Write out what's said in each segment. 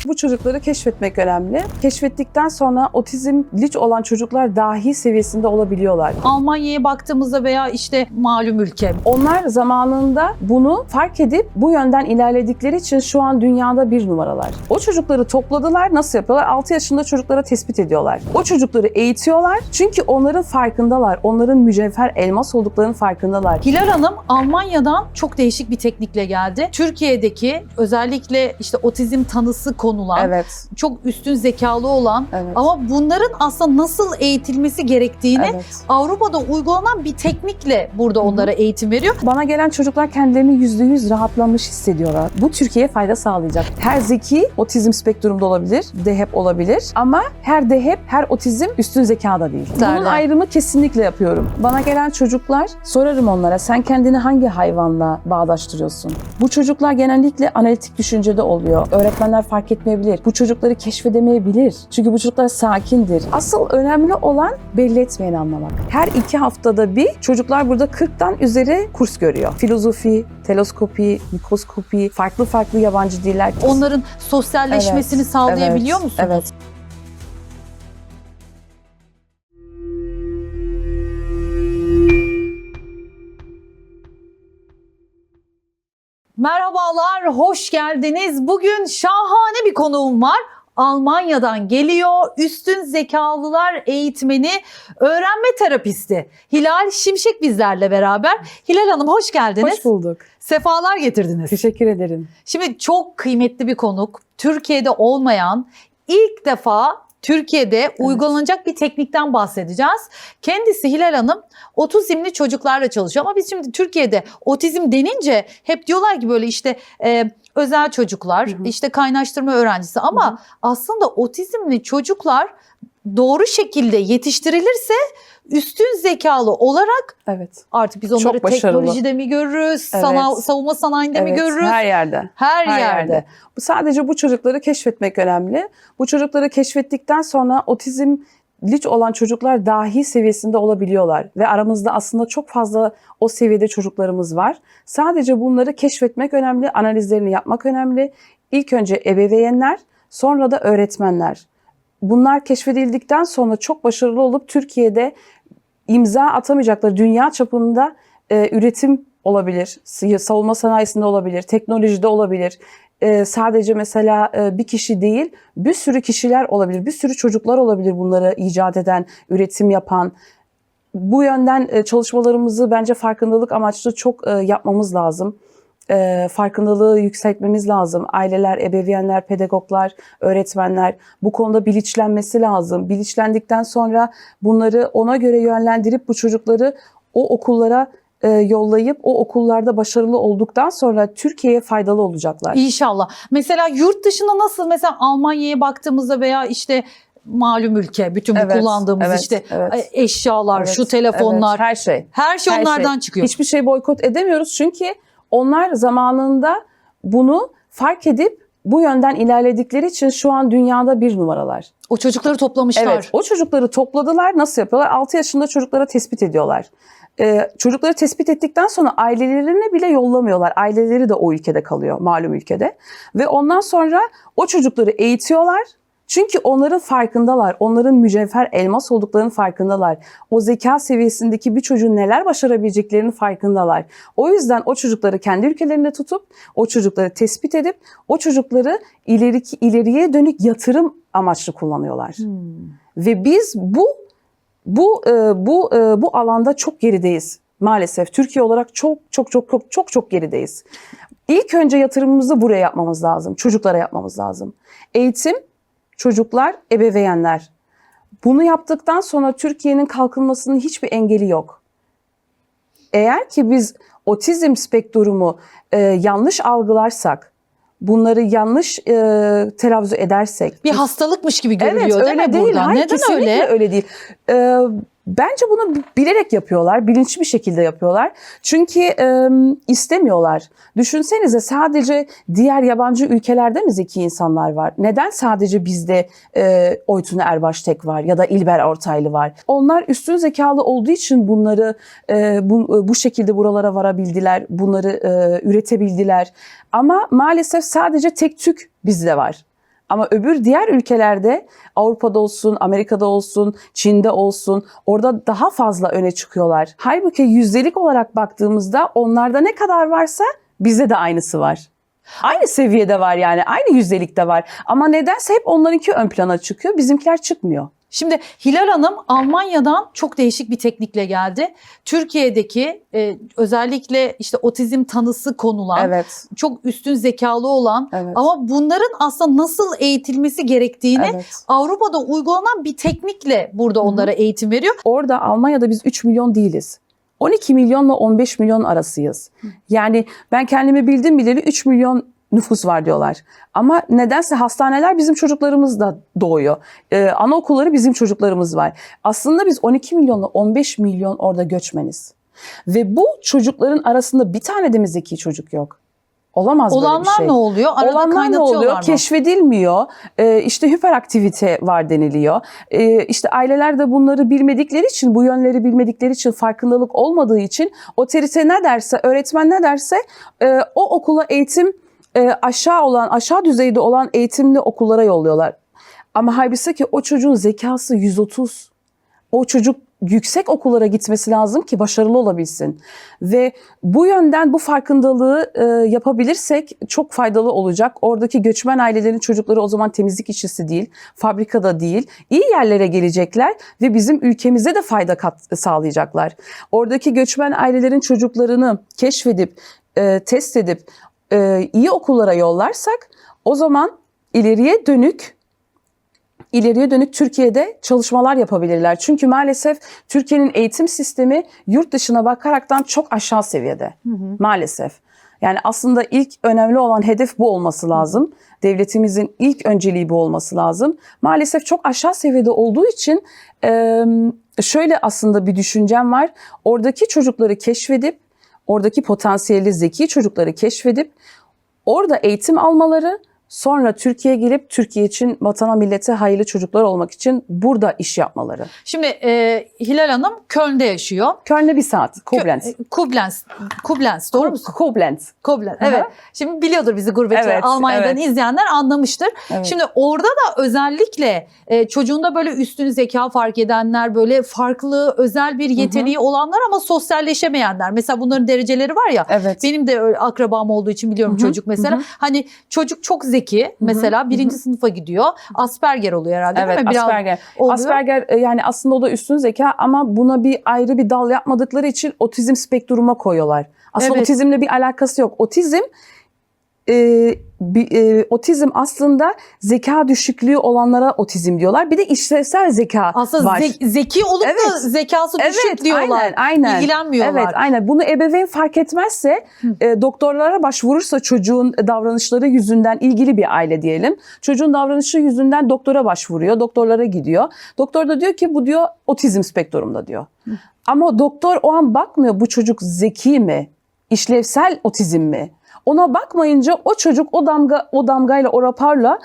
Bu çocukları keşfetmek önemli. Keşfettikten sonra otizmli olan çocuklar dahi seviyesinde olabiliyorlar. Almanya'ya baktığımızda veya işte malum ülke. Onlar zamanında bunu fark edip bu yönden ilerledikleri için şu an dünyada bir numaralar. O çocukları topladılar. Nasıl yapıyorlar? 6 yaşında çocuklara tespit ediyorlar. O çocukları eğitiyorlar. Çünkü onların farkındalar. Onların mücevher elmas olduklarının farkındalar. Hilal Hanım Almanya'dan çok değişik bir teknikle geldi. Türkiye'deki özellikle işte otizm tanısı konulan, Evet. çok üstün zekalı olan Evet. ama bunların aslında nasıl eğitilmesi gerektiğini Evet. Avrupa'da uygulanan bir teknikle burada onlara eğitim veriyor. Bana gelen çocuklar kendilerini %100 rahatlamış hissediyorlar. Bu Türkiye'ye fayda sağlayacak. Her zeki otizm spektrumda olabilir, DHEP olabilir ama her DHEP, her otizm üstün zekada değil. Güzel. Bunun ayrımı kesinlikle yapıyorum. Bana gelen çocuklar, sorarım onlara, sen kendini hangi hayvanla bağdaştırıyorsun? Bu çocuklar genellikle analitik düşüncede oluyor. Öğretmenler fark etmeyebilir. Bu çocukları keşfedemeyebilir. Çünkü bu çocuklar sakindir. Asıl önemli olan belli etmeyeni anlamak. Her 2 haftada bir çocuklar burada 40'tan üzeri kurs görüyor. Filozofi, teleskopi, mikroskopi, farklı yabancı diller. Onların sosyalleşmesini Evet, sağlayabiliyor evet, musunuz? Evet. Merhabalar, hoş geldiniz. Bugün şahane bir konuğum var. Almanya'dan geliyor. Üstün zekalılar eğitmeni, öğrenme terapisti Hilal Şimşek bizlerle beraber. Hilal Hanım hoş geldiniz. Hoş bulduk. Sefalar getirdiniz. Teşekkür ederim. Şimdi çok kıymetli bir konuk. Türkiye'de olmayan, ilk defa Türkiye'de uygulanacak bir teknikten bahsedeceğiz. Kendisi Hilal Hanım otizmli çocuklarla çalışıyor ama biz şimdi Türkiye'de otizm denince hep diyorlar ki böyle işte özel çocuklar, işte kaynaştırma öğrencisi ama aslında otizmli çocuklar doğru şekilde yetiştirilirse üstün zekalı olarak Evet. artık biz onları Çok başarılı. teknolojide mi görürüz, Evet. savunma sanayinde mi Evet, görürüz? her yerde. Her yerde. Sadece bu çocukları keşfetmek önemli. Bu çocukları keşfettikten sonra otizmli olan çocuklar dahi seviyesinde olabiliyorlar. Ve aramızda aslında çok fazla o seviyede çocuklarımız var. Sadece bunları keşfetmek önemli, analizlerini yapmak önemli. İlk önce ebeveynler, sonra da öğretmenler. Bunlar keşfedildikten sonra çok başarılı olup Türkiye'de imza atamayacakları dünya çapında üretim olabilir, savunma sanayisinde olabilir, teknolojide olabilir. Sadece mesela bir kişi değil, bir sürü kişiler olabilir, bir sürü çocuklar olabilir bunları icat eden, üretim yapan. Bu yönden çalışmalarımızı bence farkındalık amaçlı çok yapmamız lazım. Farkındalığı yükseltmemiz lazım. Aileler, ebeveynler, pedagoglar, öğretmenler bu konuda bilinçlenmesi lazım. Bilinçlendikten sonra bunları ona göre yönlendirip bu çocukları o okullara yollayıp o okullarda başarılı olduktan sonra Türkiye'ye faydalı olacaklar. İnşallah. Mesela yurt dışında nasıl, mesela Almanya'ya baktığımızda veya işte malum ülke, bütün bu kullandığımız eşyalar, şu telefonlar, her şey. her şey onlardan çıkıyor. Hiçbir şey boykot edemiyoruz çünkü onlar zamanında bunu fark edip bu yönden ilerledikleri için şu an dünyada bir numaralar. O çocukları toplamışlar. Evet, o çocukları topladılar. Nasıl yapıyorlar? 6 yaşında çocuklara tespit ediyorlar. Çocukları tespit ettikten sonra ailelerine bile yollamıyorlar. Aileleri de o ülkede kalıyor, malum ülkede. Ve ondan sonra o çocukları eğitiyorlar. Çünkü onların farkındalar, onların mücevher elmas olduklarının farkındalar. O zeka seviyesindeki bir çocuğun neler başarabileceklerinin farkındalar. O yüzden o çocukları kendi ülkelerinde tutup, o çocukları tespit edip, o çocukları ileriye dönük yatırım amaçlı kullanıyorlar. Ve biz bu alanda çok gerideyiz. Maalesef Türkiye olarak çok gerideyiz. İlk önce yatırımımızı buraya yapmamız lazım, çocuklara yapmamız lazım. Eğitim, çocuklar, ebeveynler. Bunu yaptıktan sonra Türkiye'nin kalkınmasının hiçbir engeli yok. Eğer ki biz otizm spektrumu yanlış algılarsak, bunları yanlış telaffuz edersek. Bir hastalıkmış gibi görülüyor evet, değil mi öyle değil. burada? Hayır, Neden kesinlikle öyle değil. Bence bunu bilerek yapıyorlar, bilinçli bir şekilde yapıyorlar. Çünkü istemiyorlar. Düşünsenize sadece diğer yabancı ülkelerde mi zeki insanlar var? Neden sadece bizde Oytun Erbaştek var ya da İlber Ortaylı var? Onlar üstün zekalı olduğu için bunları bu şekilde buralara varabildiler, bunları üretebildiler. Ama maalesef sadece tek tük bizde var. Ama öbür diğer ülkelerde, Avrupa'da olsun, Amerika'da olsun, Çin'de olsun, orada daha fazla öne çıkıyorlar. Halbuki yüzdelik olarak baktığımızda onlarda ne kadar varsa bizde de aynısı var. Aynı seviyede var, yani aynı yüzdelikte var. Ama nedense hep onlarınki ön plana çıkıyor, bizimkiler çıkmıyor. Şimdi Hilal Hanım Almanya'dan çok değişik bir teknikle geldi. Türkiye'deki özellikle işte otizm tanısı konulan, Evet. çok üstün zekalı olan Evet. ama bunların aslında nasıl eğitilmesi gerektiğini Evet. Avrupa'da uygulanan bir teknikle burada onlara eğitim veriyor. Orada Almanya'da biz 3 milyon değiliz. 12 milyonla 15 milyon arasıyız. Yani ben kendimi bildim bileli 3 milyon nüfus var diyorlar. Ama nedense hastaneler bizim çocuklarımızda doğuyor. Anaokulları bizim çocuklarımız var. Aslında biz 12 milyonla 15 milyon orada göçmeniz. Ve bu çocukların arasında bir tane de mi zeki çocuk yok? Olamaz böyle bir Olanlar şey. ne oluyor? Arada Olanlar ne kaynatıyorlar oluyor? mı? Keşfedilmiyor. İşte hiperaktivite var deniliyor. İşte aileler de bunları bilmedikleri için, bu yönleri bilmedikleri için, farkındalık olmadığı için otorite ne derse, öğretmen ne derse o okula eğitim aşağı düzeyde olan eğitimli okullara yolluyorlar. Ama halbuki o çocuğun zekası 130. O çocuk yüksek okullara gitmesi lazım ki başarılı olabilsin. Ve bu yönden bu farkındalığı yapabilirsek çok faydalı olacak. Oradaki göçmen ailelerin çocukları o zaman temizlik işçisi değil, fabrikada değil, iyi yerlere gelecekler ve bizim ülkemize de fayda sağlayacaklar. Oradaki göçmen ailelerin çocuklarını keşfedip, test edip iyi okullara yollarsak o zaman ileriye dönük Türkiye'de çalışmalar yapabilirler. Çünkü maalesef Türkiye'nin eğitim sistemi yurt dışına bakaraktan çok aşağı seviyede. Maalesef. Yani aslında ilk önemli olan hedef bu olması lazım. Devletimizin ilk önceliği bu olması lazım. Maalesef çok aşağı seviyede olduğu için şöyle aslında bir düşüncem var. Oradaki çocukları keşfedip, oradaki potansiyelli zeki çocukları keşfedip, orada eğitim almaları, sonra Türkiye'ye gelip Türkiye için, vatana millete hayırlı çocuklar olmak için burada iş yapmaları. Şimdi Hilal Hanım Köln'de yaşıyor. Köln'e 1 saat. Koblenz. Koblenz doğru mu? Koblenz. Koblenz. Hı hı. Evet. Şimdi biliyordur bizi gurbetçiler. Evet, Almanya'dan evet. izleyenler anlamıştır. Evet. Şimdi orada da özellikle çocuğunda böyle üstün zeka fark edenler, böyle farklı özel bir yeteneği olanlar ama sosyalleşemeyenler. Mesela bunların dereceleri var ya. Evet. Benim de öyle akrabam olduğu için biliyorum çocuk mesela. Hani çocuk çok zeki mesela 1. sınıfa gidiyor. Asperger oluyor herhalde Evet, değil mi? Biraz Asperger. oluyor. Asperger yani aslında o da üstün zeka ama buna ayrı bir dal yapmadıkları için otizm spektruma koyuyorlar. Aslında Evet. otizmle bir alakası yok. Otizm aslında zeka düşüklüğü olanlara otizm diyorlar. Bir de işlevsel zeka Aslında var. zeki olup da zekası düşük diyorlar. Aynen. İlgilenmiyorlar. Evet, aynen. Bunu ebeveyn fark etmezse, doktorlara başvurursa çocuğun davranışları yüzünden, ilgili bir aile diyelim. Çocuğun davranışı yüzünden doktora başvuruyor, doktorlara gidiyor. Doktor da diyor ki bu diyor otizm spektrumda diyor. Ama doktor o an bakmıyor bu çocuk zeki mi, işlevsel otizm mi? Ona bakmayınca o çocuk o damgayla, o raporla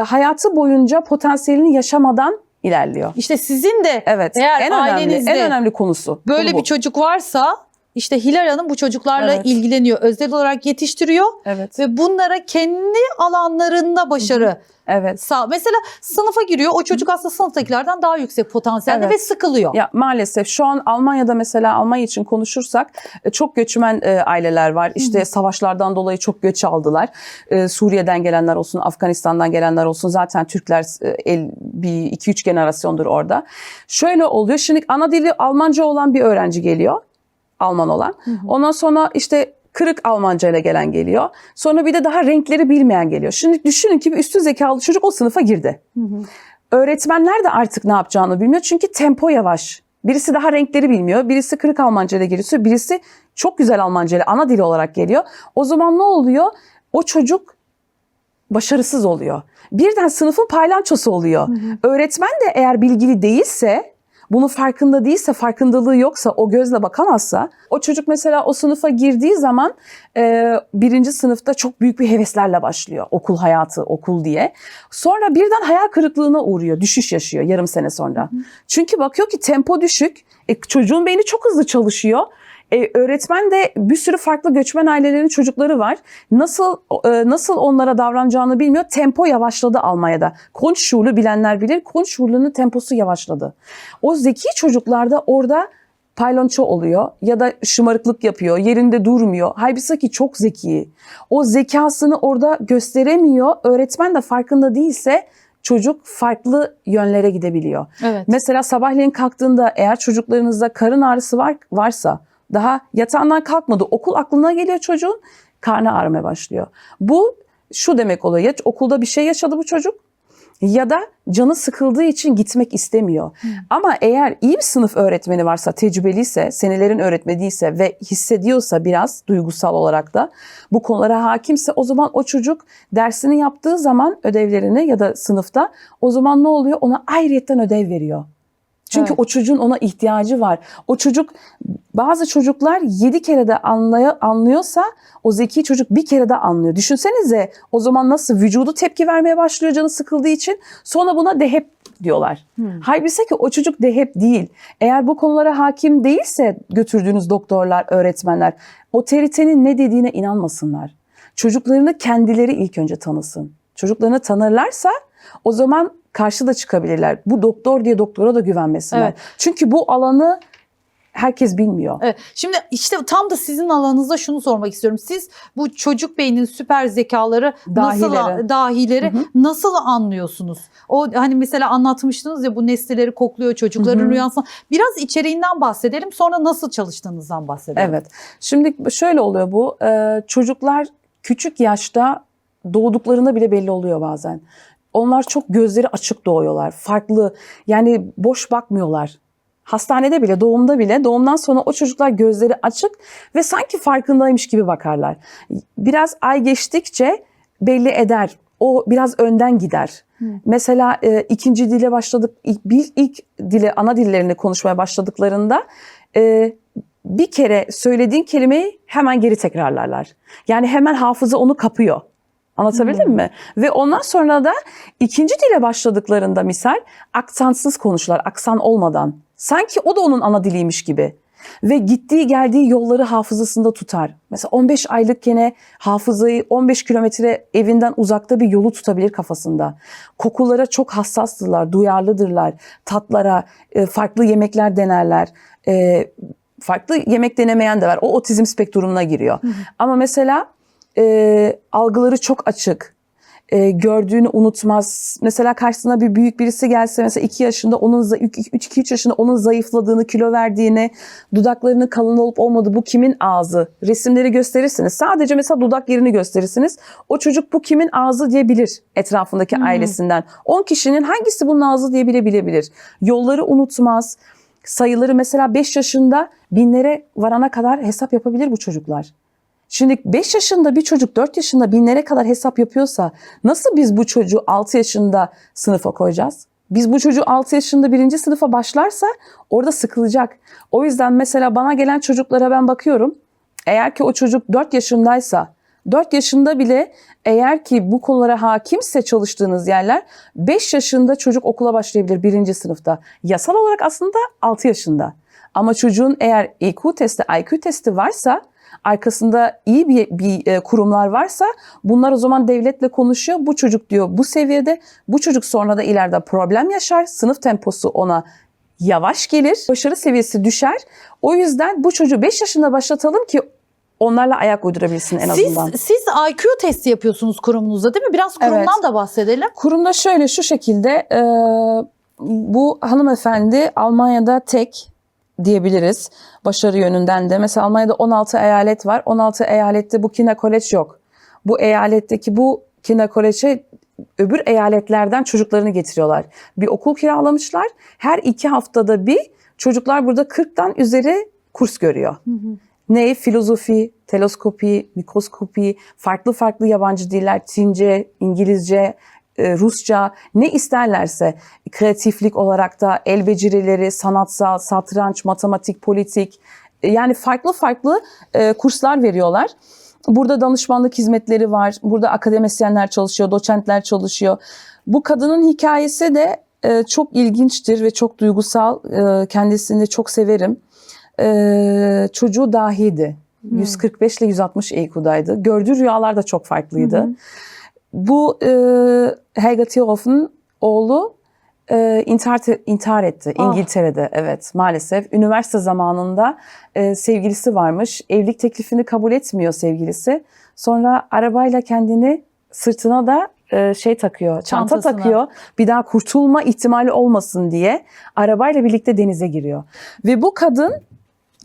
hayatı boyunca potansiyelini yaşamadan ilerliyor. İşte sizin de Evet. eğer ailenizde en önemli konusu. böyle Konu bir bu. çocuk varsa işte Hilal Hanım bu çocuklarla Evet. ilgileniyor. Özel olarak yetiştiriyor Evet. ve bunlara kendi alanlarında başarı Evet. Mesela sınıfa giriyor. O çocuk aslında sınıftakilerden daha yüksek potansiyelde Evet. ve sıkılıyor. Ya maalesef şu an Almanya'da mesela Almanya için konuşursak çok göçmen aileler var. İşte savaşlardan dolayı çok göç aldılar. Suriye'den gelenler olsun, Afganistan'dan gelenler olsun. Zaten Türkler bir 2-3 generasyondur orada. Şöyle oluyor. Şimdi ana dili Almanca olan bir öğrenci geliyor. Alman olan. Ondan sonra işte kırık Almanca ile gelen geliyor. Sonra bir de daha renkleri bilmeyen geliyor. Şimdi düşünün ki bir üstün zekalı çocuk o sınıfa girdi. Öğretmenler de artık ne yapacağını bilmiyor. Çünkü tempo yavaş. Birisi daha renkleri bilmiyor. Birisi kırık Almanca ile geliyor. Birisi çok güzel Almanca ile ana dili olarak geliyor. O zaman ne oluyor? O çocuk başarısız oluyor. Birden sınıfın paylançosu oluyor. Öğretmen de eğer bilgili değilse, bunun farkında değilse, farkındalığı yoksa, o gözle bakamazsa, o çocuk mesela o sınıfa girdiği zaman 1. sınıfta çok büyük bir heveslerle başlıyor. Okul hayatı, okul diye. Sonra birden hayal kırıklığına uğruyor, düşüş yaşıyor yarım sene sonra. Çünkü bakıyor ki tempo düşük, çocuğun beyni çok hızlı çalışıyor. Öğretmen de bir sürü farklı göçmen ailelerin çocukları var. Nasıl onlara davranacağını bilmiyor. Tempo yavaşladı Almanya'da. Grundschule bilenler bilir. Grundschule'nin temposu yavaşladı. O zeki çocuklarda orada paylonço oluyor ya da şımarıklık yapıyor, yerinde durmuyor. Halbuki çok zeki. O zekasını orada gösteremiyor. Öğretmen de farkında değilse çocuk farklı yönlere gidebiliyor. Evet. Mesela sabahleyin kalktığında eğer çocuklarınızda karın ağrısı varsa, daha yatağından kalkmadı, okul aklına geliyor çocuğun, karnı ağrımaya başlıyor. Bu şu demek oluyor: ya okulda bir şey yaşadı bu çocuk ya da canı sıkıldığı için gitmek istemiyor. Ama eğer iyi bir sınıf öğretmeni varsa, tecrübeliyse, senelerin öğretmeniyse ve hissediyorsa biraz duygusal olarak da bu konulara hakimse, o zaman o çocuk dersini yaptığı zaman, ödevlerini ya da sınıfta, o zaman ne oluyor? Ona ayrıyetten ödev veriyor. Çünkü Evet. o çocuğun ona ihtiyacı var. O çocuk, bazı çocuklar 7 kere de anlıyorsa o zeki çocuk bir kere de anlıyor. Düşünsenize, o zaman nasıl vücudu tepki vermeye başlıyor canı sıkıldığı için. Sonra buna dehep diyorlar. Halbuki ki o çocuk dehep değil. Eğer bu konulara hakim değilse götürdüğünüz doktorlar, öğretmenler, otoritenin ne dediğine inanmasınlar. Çocuklarını kendileri ilk önce tanısın. Çocuklarını tanırlarsa o zaman karşı da çıkabilirler. Bu doktor diye doktora da güvenmesinler. Evet. Çünkü bu alanı herkes bilmiyor. Evet. Şimdi işte tam da sizin alanınızda şunu sormak istiyorum. Siz bu çocuk beyninin süper zekaları dahileri nasıl anlıyorsunuz? O hani mesela anlatmıştınız ya, bu nesneleri kokluyor çocukların rüyasında. Biraz içeriğinden bahsedelim, sonra nasıl çalıştığınızdan bahsedelim. Evet. Şimdi şöyle oluyor bu. Çocuklar küçük yaşta doğduklarında bile belli oluyor bazen. Onlar çok gözleri açık doğuyorlar. Farklı, yani boş bakmıyorlar. Hastanede bile, doğumdan sonra o çocuklar gözleri açık ve sanki farkındaymış gibi bakarlar. Biraz ay geçtikçe belli eder. O biraz önden gider. Mesela ikinci dile başladık, ilk dile, ana dillerini konuşmaya başladıklarında bir kere söylediğin kelimeyi hemen geri tekrarlarlar. Yani hemen hafıza onu kapıyor. Anlatabildim mi? Ve ondan sonra da ikinci dile başladıklarında misal aksansız konuşurlar, aksan olmadan. Sanki o da onun ana diliymiş gibi. Ve gittiği geldiği yolları hafızasında tutar. Mesela 15 aylıkken hafızayı 15 kilometre evinden uzakta bir yolu tutabilir kafasında. Kokulara çok hassasdırlar, duyarlıdırlar. Tatlara, farklı yemekler denerler. Farklı yemek denemeyen de var. O otizm spektrumuna giriyor. Ama mesela algıları çok açık. Gördüğünü unutmaz. Mesela karşısına bir büyük birisi gelse, mesela 2 yaşında, 2-3 yaşında onun zayıfladığını, kilo verdiğini, dudaklarının kalın olup olmadığı, bu kimin ağzı? Resimleri gösterirsiniz. Sadece mesela dudak yerini gösterirsiniz. O çocuk bu kimin ağzı diyebilir etrafındaki ailesinden. 10 kişinin hangisi bunun ağzı diye bilebilir. Yolları unutmaz. Sayıları mesela 5 yaşında binlere varana kadar hesap yapabilir bu çocuklar. Şimdi 5 yaşında bir çocuk 4 yaşında binlere kadar hesap yapıyorsa, nasıl biz bu çocuğu 6 yaşında sınıfa koyacağız? Biz bu çocuğu 6 yaşında 1. sınıfa başlarsa orada sıkılacak. O yüzden mesela bana gelen çocuklara ben bakıyorum. Eğer ki o çocuk 4 yaşındaysa, 4 yaşında bile eğer ki bu konulara hakimse çalıştığınız yerler, 5 yaşında çocuk okula başlayabilir 1. sınıfta. Yasal olarak aslında 6 yaşında. Ama çocuğun eğer IQ testi varsa, arkasında iyi bir kurumlar varsa, bunlar o zaman devletle konuşuyor. Bu çocuk diyor bu seviyede, bu çocuk sonra da ileride problem yaşar. Sınıf temposu ona yavaş gelir, başarı seviyesi düşer. O yüzden bu çocuğu 5 yaşında başlatalım ki onlarla ayak uydurabilsin en azından. Siz IQ testi yapıyorsunuz kurumunuzda, değil mi? Biraz kurumdan da bahsedelim. Kurumda şöyle, şu şekilde, bu hanımefendi Almanya'da tek diyebiliriz başarı yönünden de. Mesela Almanya'da 16 eyalet var. 16 eyalette bu Kindercollege yok. Bu eyaletteki bu Kindercollege'e öbür eyaletlerden çocuklarını getiriyorlar. Bir okul kiralamışlar. Her 2 haftada bir çocuklar burada 40'tan üzeri kurs görüyor. Ne? Filozofi, teleskopi, mikroskopi, farklı yabancı diller, Çince, İngilizce, Rusça, ne isterlerse, kreatiflik olarak da el becerileri, sanatsal, satranç, matematik, politik, yani farklı kurslar veriyorlar. Burada danışmanlık hizmetleri var, burada akademisyenler çalışıyor, doçentler çalışıyor. Bu kadının hikayesi de çok ilginçtir ve çok duygusal, kendisini çok severim. çocuğu dahiydi. 145 ile 160 IQ'daydı. Gördüğü rüyalar da çok farklıydı. Bu Helga Tierhoff'un oğlu intihar etti İngiltere'de. Evet, maalesef. Üniversite zamanında sevgilisi varmış. Evlilik teklifini kabul etmiyor sevgilisi. Sonra arabayla kendini sırtına da takıyor, çanta Çantasına. takıyor. Bir daha kurtulma ihtimali olmasın diye arabayla birlikte denize giriyor. Ve bu kadın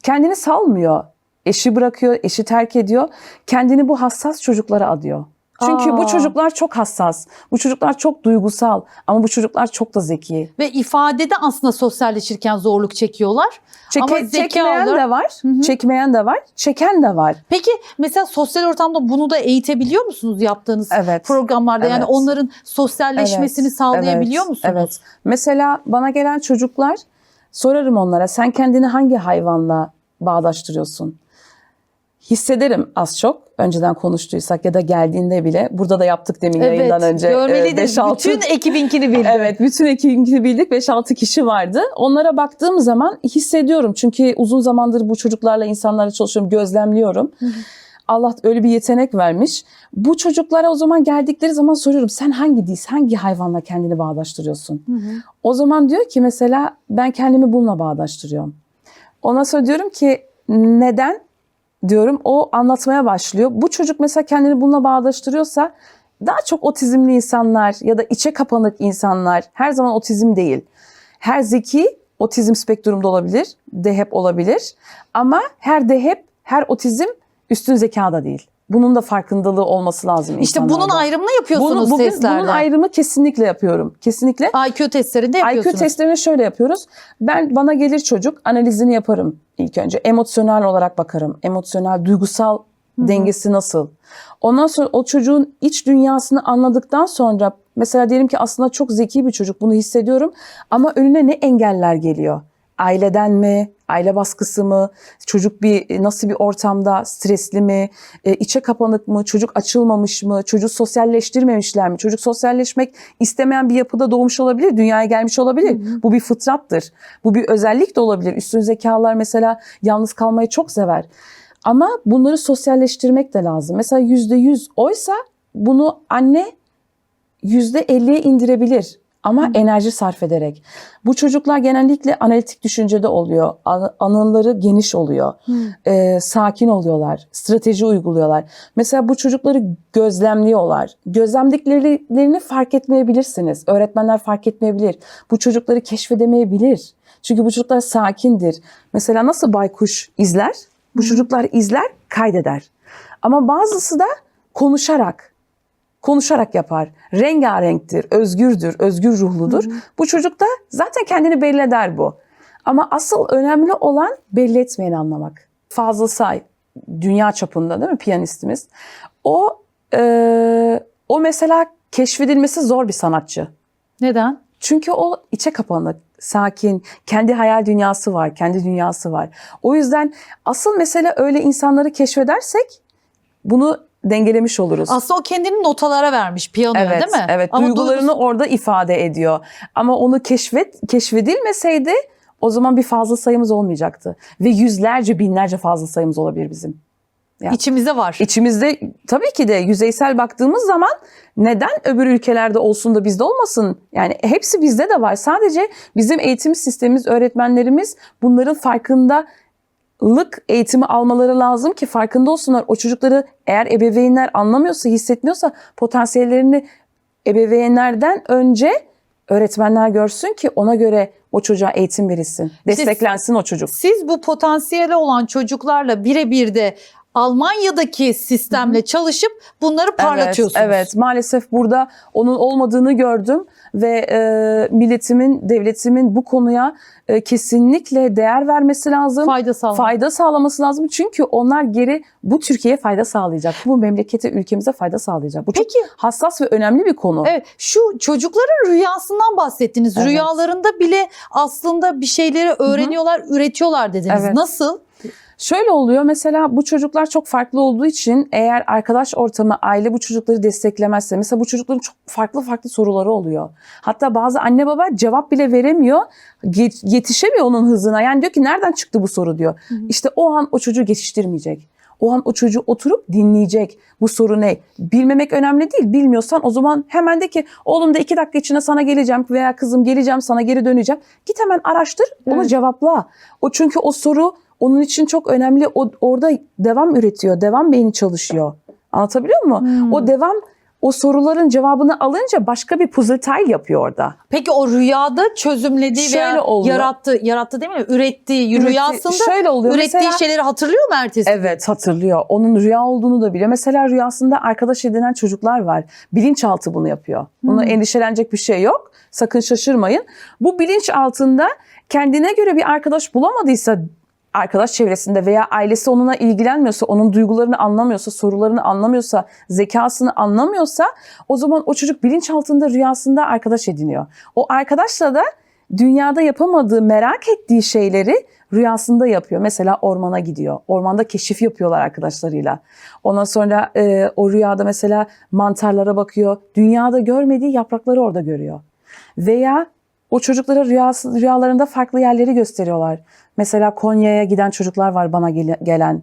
kendini salmıyor. Eşi bırakıyor, eşi terk ediyor. Kendini bu hassas çocuklara adıyor. Çünkü bu çocuklar çok hassas. Bu çocuklar çok duygusal. Ama bu çocuklar çok da zeki. Ve ifadede aslında sosyalleşirken zorluk çekiyorlar. Ama Çekmeyen zekalar... de var, çekmeyen de var, çeken de var. Peki mesela sosyal ortamda bunu da eğitebiliyor musunuz yaptığınız Evet. programlarda? Yani Evet. onların sosyalleşmesini sağlayabiliyor musunuz? Evet. Mesela bana gelen çocuklar, sorarım onlara, sen kendini hangi hayvanla bağdaştırıyorsun? Hissederim az çok. Önceden konuştuysak ya da geldiğinde bile. Burada da yaptık demin yayından önce. Görmeliydiniz. 5-6 Bütün ekibinkini bildim. Evet, bütün ekibinkini bildik. 5-6 kişi vardı. Onlara baktığım zaman hissediyorum. Çünkü uzun zamandır bu çocuklarla, insanlarla çalışıyorum, gözlemliyorum. Allah öyle bir yetenek vermiş. Bu çocuklara o zaman geldikleri zaman soruyorum. Sen hangi hayvanla kendini bağdaştırıyorsun? O zaman diyor ki mesela ben kendimi bununla bağdaştırıyorum. Ondan sonra diyorum ki neden? Diyorum, o anlatmaya başlıyor. Bu çocuk mesela kendini bununla bağdaştırıyorsa daha çok otizmli insanlar ya da içe kapanık insanlar, her zaman otizm değil. Her zeki otizm spektrumda olabilir, DHEP olabilir ama her DHEP, her otizm üstün zekada değil. Bunun da farkındalığı olması lazım İşte insanlarda. bunun ayrımını yapıyorsunuz testlerde. Bunun ayrımı kesinlikle yapıyorum. Kesinlikle. IQ testlerinde yapıyorsunuz. IQ testlerini şöyle yapıyoruz. Bana gelir çocuk, analizini yaparım ilk önce. Emosyonel olarak bakarım. Emosyonel, duygusal dengesi nasıl? Ondan sonra o çocuğun iç dünyasını anladıktan sonra mesela diyelim ki aslında çok zeki bir çocuk, bunu hissediyorum ama önüne ne engeller geliyor? Aileden mi? Aile baskısı mı? Çocuk nasıl bir ortamda? Stresli mi? İçe kapanık mı? Çocuk açılmamış mı? Çocuğu sosyalleştirmemişler mi? Çocuk sosyalleşmek istemeyen bir yapıda doğmuş olabilir. Dünyaya gelmiş olabilir. Bu bir fıtrattır. Bu bir özellik de olabilir. Üstün zekalar mesela yalnız kalmayı çok sever. Ama bunları sosyalleştirmek de lazım. Mesela %100 oysa bunu anne %50'ye indirebilir. Ama enerji sarf ederek. Bu çocuklar genellikle analitik düşüncede oluyor. Anıları geniş oluyor. Sakin oluyorlar. Strateji uyguluyorlar. Mesela bu çocukları gözlemliyorlar. Gözlemlediklerini fark etmeyebilirsiniz. Öğretmenler fark etmeyebilir. Bu çocukları keşfedemeyebilir. Çünkü bu çocuklar sakindir. Mesela nasıl baykuş izler? Bu çocuklar izler, kaydeder. Ama bazısı da konuşarak yapar. Rengarenktir, özgürdür, özgür ruhludur. Bu çocuk da zaten kendini belli eder bu. Ama asıl önemli olan belli etmeyeni anlamak. Fazıl Say, dünya çapında değil mi piyanistimiz? O mesela keşfedilmesi zor bir sanatçı. Neden? Çünkü o içe kapanık, sakin, kendi hayal dünyası var, kendi dünyası var. O yüzden asıl mesele öyle insanları keşfedersek bunu dengelemiş oluruz. Aslında o kendini notalara vermiş piyanoya değil mi? Evet, Ama duygularını orada ifade ediyor. Ama onu keşfedilmeseydi o zaman bir fazla sayımız olmayacaktı. Ve yüzlerce, binlerce fazla sayımız olabilir bizim. Yani İçimizde var. İçimizde tabii ki de yüzeysel baktığımız zaman neden öbür ülkelerde olsun da bizde olmasın? Yani hepsi bizde de var. Sadece bizim eğitim sistemimiz, öğretmenlerimiz bunların farkındalık eğitimi almaları lazım ki farkında olsunlar. O çocukları eğer ebeveynler anlamıyorsa, hissetmiyorsa potansiyellerini ebeveynlerden önce öğretmenler görsün ki ona göre o çocuğa eğitim verilsin. Desteklensin o çocuk. Siz bu potansiyeli olan çocuklarla birebir de Almanya'daki sistemle çalışıp bunları parlatıyorsunuz. Evet, maalesef burada onun olmadığını gördüm ve milletimin, devletimin bu konuya kesinlikle değer vermesi lazım. Fayda sağlaması lazım. Çünkü onlar bu Türkiye'ye fayda sağlayacak. Bu memlekete, ülkemize fayda sağlayacak. Bu çok hassas ve önemli bir konu. Evet, şu çocukların rüyasından bahsettiniz. Evet. Rüyalarında bile aslında bir şeyleri öğreniyorlar, üretiyorlar dediniz. Evet. Nasıl? Şöyle oluyor, mesela bu çocuklar çok farklı olduğu için eğer arkadaş ortamı, aile bu çocukları desteklemezse, mesela bu çocukların çok farklı soruları oluyor. Hatta bazı anne baba cevap bile veremiyor, yetişemiyor onun hızına. Yani diyor ki nereden çıktı bu soru diyor. İşte o an o çocuğu geçiştirmeyecek. O an o çocuğu oturup dinleyecek. Bu soru ne? Bilmemek önemli değil. Bilmiyorsan o zaman hemen de ki oğlum da 2 dakika içinde sana geleceğim veya kızım geleceğim sana geri döneceğim. Git hemen araştır, onu cevapla. O çünkü o soru onun için çok önemli. Orada devam üretiyor. Devam beyni çalışıyor. Anlatabiliyor muyum? O devam, o soruların cevabını alınca başka bir puzzle tile yapıyor orada. Peki o rüyada çözümlediği Şöyle veya oluyor. yarattı değil mi? Ürettiği rüyasında şöyle oluyor. ürettiği Mesela, şeyleri hatırlıyor mu ertesi gün? evet, hatırlıyor. Onun rüya olduğunu da biliyor. Mesela rüyasında arkadaş edinen çocuklar var. Bilinçaltı bunu yapıyor. Buna endişelenecek bir şey yok. Sakın şaşırmayın. Bu bilinçaltında kendine göre bir arkadaş bulamadıysa, arkadaş çevresinde veya ailesi onunla ilgilenmiyorsa, onun duygularını anlamıyorsa, sorularını anlamıyorsa, zekasını anlamıyorsa, o zaman o çocuk bilinçaltında rüyasında arkadaş ediniyor. O arkadaşla da dünyada yapamadığı, merak ettiği şeyleri rüyasında yapıyor. Mesela ormana gidiyor. Ormanda keşif yapıyorlar arkadaşlarıyla. Ondan sonra o rüyada mesela mantarlara bakıyor. Dünyada görmediği yaprakları orada görüyor. Veya o çocuklara rüyalarında farklı yerleri gösteriyorlar. Mesela Konya'ya giden çocuklar var bana gelen.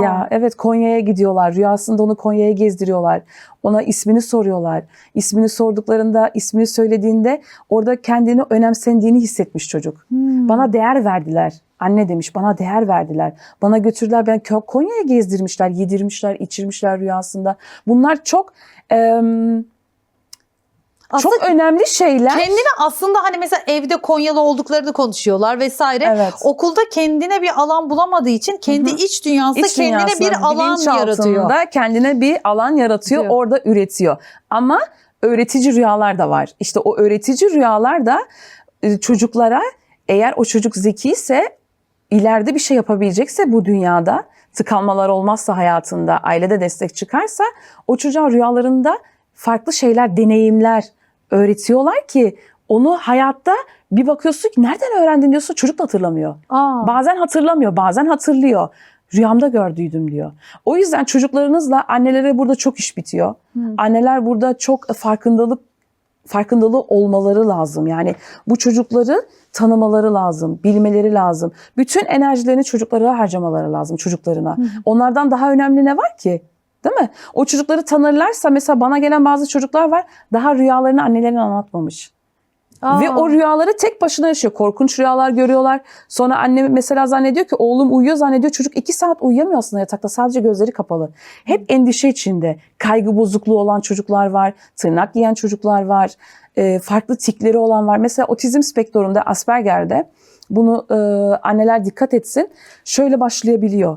Ya evet, Konya'ya gidiyorlar. Rüyasında onu Konya'ya gezdiriyorlar. Ona ismini soruyorlar. İsmini sorduklarında, ismini söylediğinde orada kendini önemsendiğini hissetmiş çocuk. Bana değer verdiler. Anne demiş, bana değer verdiler. Bana götürdüler, ben Konya'ya gezdirmişler, yedirmişler, içirmişler rüyasında. Bunlar çok çok önemli şeyler. Kendine aslında hani mesela evde Konyalı olduklarını konuşuyorlar vesaire. Evet. Okulda kendine bir alan bulamadığı için kendi iç dünyasında kendine bir alan yaratıyor. Kendine bir alan yaratıyor, Diyor. orada üretiyor. Ama öğretici rüyalar da var. İşte o öğretici rüyalar da çocuklara, eğer o çocuk zekiyse, ileride bir şey yapabilecekse bu dünyada, tıkanmalar olmazsa hayatında, ailede destek çıkarsa, o çocuğa rüyalarında farklı şeyler, deneyimler öğretiyorlar ki onu hayatta bir bakıyorsun ki nereden öğrendin diyorsun, çocuk da hatırlamıyor. Bazen hatırlamıyor, bazen hatırlıyor. Rüyamda gördüydüm diyor. O yüzden çocuklarınızla annelere burada çok iş bitiyor. Anneler burada çok farkındalığı olmaları lazım. Yani bu çocukları tanımaları lazım, bilmeleri lazım. Bütün enerjilerini çocuklara harcamaları lazım, çocuklarına. Onlardan daha önemli ne var ki? Değil mi? O çocukları tanırlarsa, mesela bana gelen bazı çocuklar var, daha rüyalarını annelerine anlatmamış. Ve o rüyaları tek başına yaşıyor. Korkunç rüyalar görüyorlar. Sonra anne mesela zannediyor ki oğlum uyuyor, zannediyor. Çocuk 2 saat uyuyamıyor aslında yatakta. Sadece gözleri kapalı. Hep endişe içinde. Kaygı bozukluğu olan çocuklar var. Tırnak yiyen çocuklar var. Farklı tikleri olan var. Mesela otizm spektrumda, Asperger'de bunu anneler dikkat etsin. Şöyle başlayabiliyor.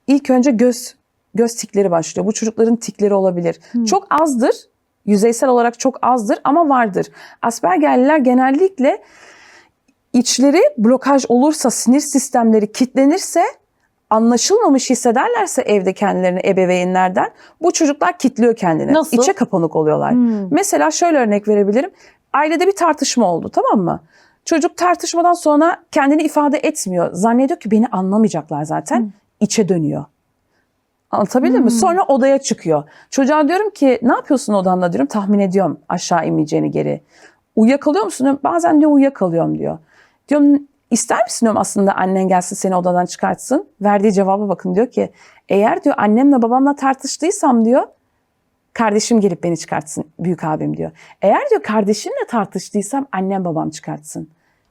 İlk önce göz tikleri başlıyor. Bu çocukların tikleri olabilir. Çok azdır. Yüzeysel olarak çok azdır ama vardır. Aspergerliler genellikle içleri blokaj olursa, sinir sistemleri kilitlenirse, anlaşılmamış hissederlerse evde kendilerini ebeveynlerden, bu çocuklar kilitliyor kendini. Nasıl? İçe kapanık oluyorlar. Mesela şöyle örnek verebilirim. Ailede bir tartışma oldu, tamam mı? Çocuk tartışmadan sonra kendini ifade etmiyor. Zannediyor ki beni anlamayacaklar zaten. İçe dönüyor. Anlatabildim mi? Sonra odaya çıkıyor. Çocuğa diyorum ki ne yapıyorsun odanda diyorum. Tahmin ediyorum aşağı inmeyeceğini geri. Uyuyakalıyor musun diyorum. Bazen diyor uyuyakalıyorum diyor. Diyorum ister misin diyorum aslında annen gelsin seni odadan çıkartsın. Verdiği cevaba bakın, diyor ki eğer diyor annemle babamla tartıştıysam diyor kardeşim gelip beni çıkartsın, büyük abim diyor. Eğer diyor kardeşimle tartıştıysam annem babam çıkartsın.